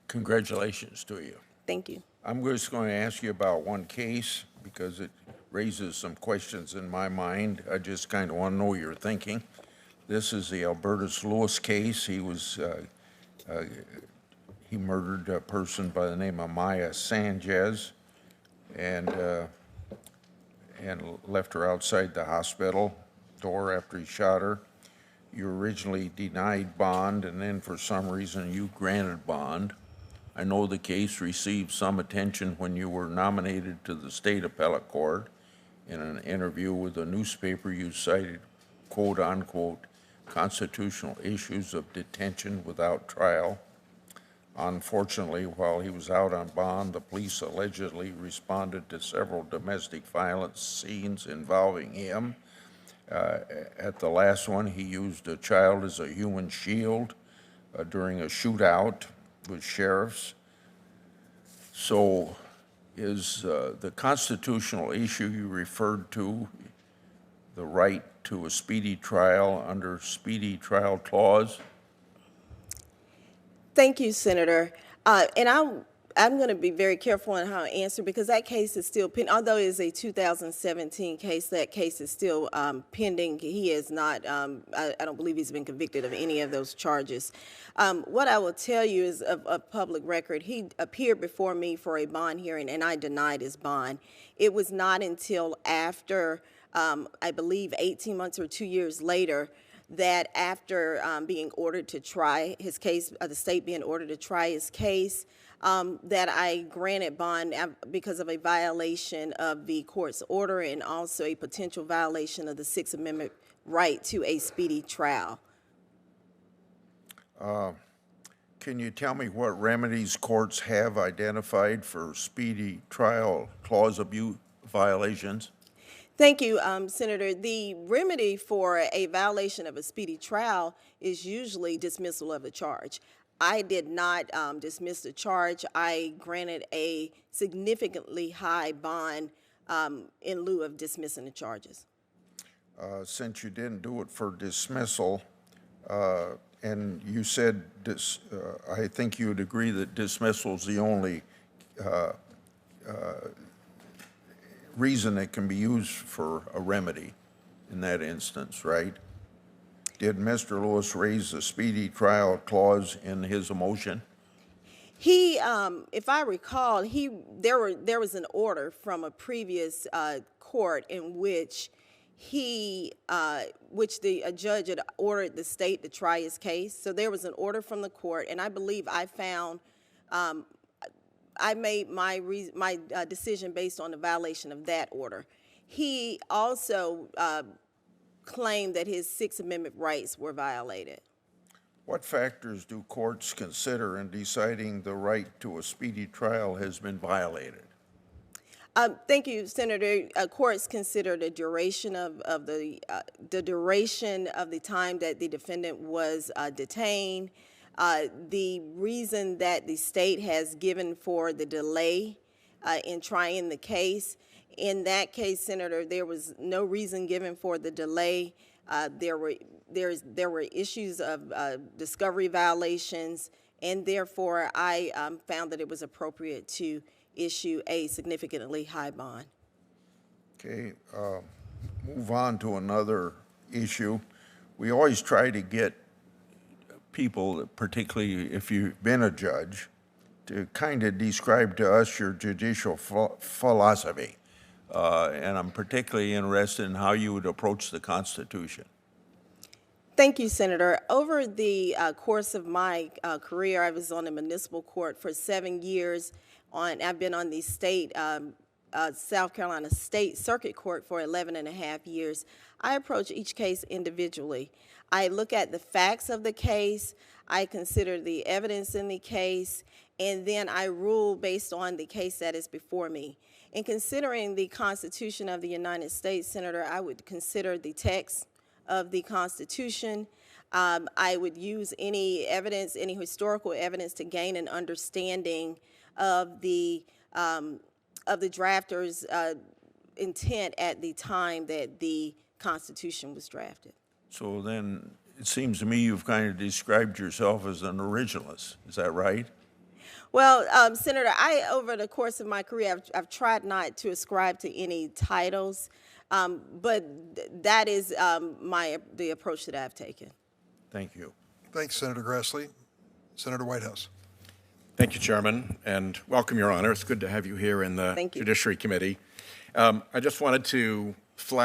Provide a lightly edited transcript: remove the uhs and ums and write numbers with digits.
Congratulations to you. Thank you. I'm just going to ask you about one case because it raises some questions in my mind. I just kind of want to know your thinking. This is the Albertus Lewis case. He murdered a person by the name of Maya Sanchez and left her outside the hospital door after he shot her. You originally denied bond, and then for some reason you granted bond. I know the case received some attention when you were nominated to the state appellate court. In an interview with a newspaper, you cited, quote unquote, constitutional issues of detention without trial. Unfortunately, while he was out on bond, the police allegedly responded to several domestic violence scenes involving him. At the last one, he used a child as a human shield during a shootout with sheriffs. So is the constitutional issue you referred to the right to a speedy trial under speedy trial clause? Thank you, Senator. And I'm going to be very careful on how I answer because that case is still pending. Although it is a 2017 case, that case is still pending. He is not, I don't believe he's been convicted of any of those charges. What I will tell you is of public record, he appeared before me for a bond hearing and I denied his bond. It was not until after, I believe 18 months or 2 years later, that after being ordered to try his case, the state being ordered to try his case, that I granted bond because of a violation of the court's order and also a potential violation of the Sixth Amendment right to a speedy trial. Can you tell me what remedies courts have identified for speedy trial clause abuse violations? Thank you, Senator. The remedy for a violation of a speedy trial is usually dismissal of the charge. I did not dismiss the charge. I granted a significantly high bond in lieu of dismissing the charges. Since you didn't do it for dismissal, and you said, I think you would agree that dismissal is the only reason it can be used for a remedy in that instance, right? Did Mr. Lewis raise the speedy trial clause in his motion? He, if I recall, there was an order from a previous court in which a judge had ordered the state to try his case. So there was an order from the court, and I believe I found I made my decision based on the violation of that order. He also claimed that his Sixth Amendment rights were violated. What factors do courts consider in deciding the right to a speedy trial has been violated? Thank you, Senator. Courts consider the duration of the duration of the time that the defendant was detained. The reason that the state has given for the delay in trying the case. In that case, Senator, there was no reason given for the delay. There were issues of discovery violations, and therefore I found that it was appropriate to issue a significantly high bond. Okay, move on to another issue. We always try to get people, particularly if you've been a judge, to kind of describe to us your judicial philosophy. And I'm particularly interested in how you would approach the Constitution. Thank you, Senator. Over the course of my career, I was on the municipal court for 7 years. I've been on the state, South Carolina State Circuit Court for 11 and a half years. I approach each case individually. I look at the facts of the case, I consider the evidence in the case, and then I rule based on the case that is before me. In considering the Constitution of the United States, Senator, I would consider the text of the Constitution. I would use any evidence, any historical evidence to gain an understanding of the drafter's intent at the time that the Constitution was drafted. So then it seems to me you've kind of described yourself as an originalist. Is that right? Well, Senator, over the course of my career, I've tried not to ascribe to any titles, but that is the approach that I've taken. Thank you. Thanks, Senator Grassley. Senator Whitehouse. Thank you, Chairman, and welcome, Your Honor. It's good to have you here in the Thank you. Judiciary Committee. I just wanted to flag